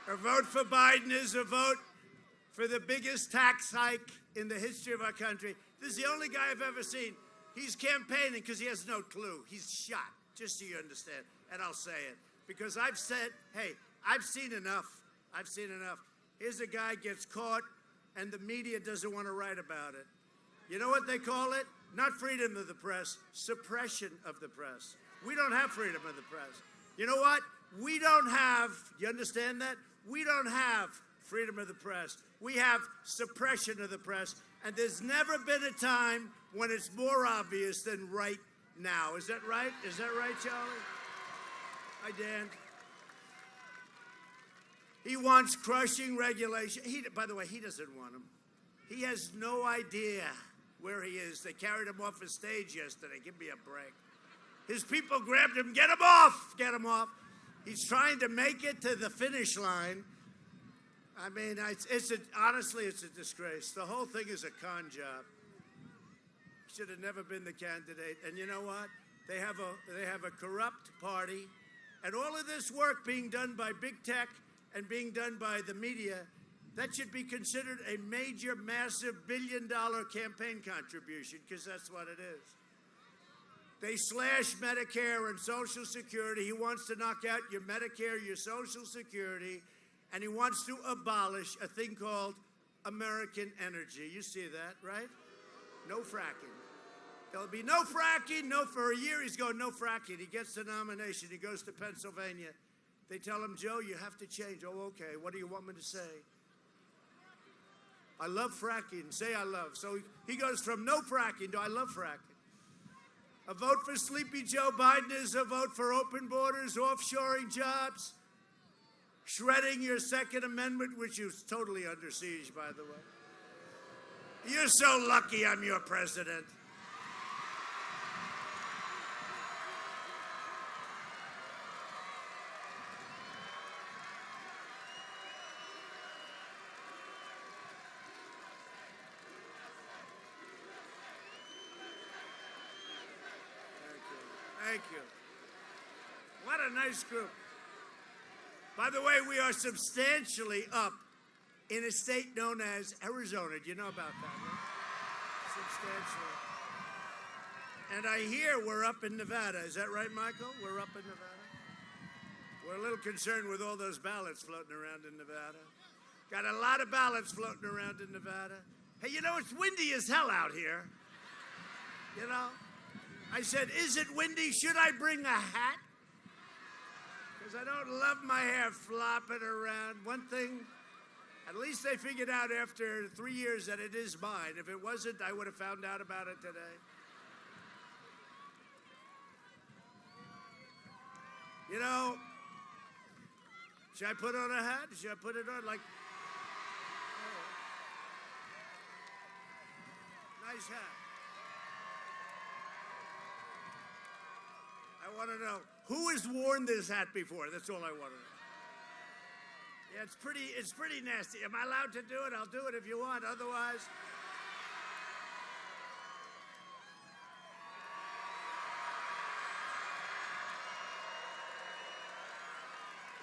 A vote for Biden is a vote for the biggest tax hike in the history of our country. This is the only guy I've ever seen. He's campaigning because he has no clue. He's shot, just so you understand. And I'll say it. Because I've said, hey, I've seen enough. I've seen enough. Here's a guy gets caught, and the media doesn't want to write about it. You know what they call it? Not freedom of the press, suppression of the press. We don't have freedom of the press. You know what? We don't have, you understand that? We don't have freedom of the press. We have suppression of the press. And there's never been a time when it's more obvious than right now. Is that right? Is that right, Charlie? Hi, Dan. He wants crushing regulation. By the way, he doesn't want them. He has no idea where he is. They carried him off the stage yesterday. Give me a break. His people grabbed him. Get him off! Get him off. He's trying to make it to the finish line. I mean, honestly, it's a disgrace. The whole thing is a con job. Should have never been the candidate. And you know what? They have a corrupt party. And all of this work being done by big tech and being done by the media, that should be considered a major, massive billion-dollar campaign contribution, because that's what it is. They slash Medicare and Social Security. He wants to knock out your Medicare, your Social Security, and he wants to abolish a thing called American energy. You see that, right? No fracking. There'll be no fracking. No, for a year he's going no fracking. He gets the nomination. He goes to Pennsylvania. They tell him, Joe, you have to change. Oh, okay. What do you want me to say? I love fracking. Say I love. So he goes from no fracking to I love fracking. A vote for Sleepy Joe Biden is a vote for open borders, offshoring jobs, shredding your Second Amendment, which is totally under siege, by the way. You're so lucky I'm your president. Thank you. What a nice group. By the way, we are substantially up in a state known as Arizona. Do you know about that, right? Substantially. And I hear we're up in Nevada. Is that right, Michael? We're up in Nevada? We're a little concerned with all those ballots floating around in Nevada. Got a lot of ballots floating around in Nevada. Hey, you know, it's windy as hell out here. You know? I said, is it windy? Should I bring a hat? Because I don't love my hair flopping around. One thing, at least they figured out after 3 years that it is mine. If it wasn't, I would have found out about it today. You know, should I put on a hat? Should I put it on like... Oh. Nice hat. I want to know, who has worn this hat before? That's all I want to know. Yeah, it's pretty nasty. Am I allowed to do it? I'll do it if you want. Otherwise...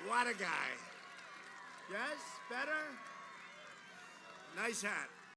What a guy. Yes? Better? Nice hat.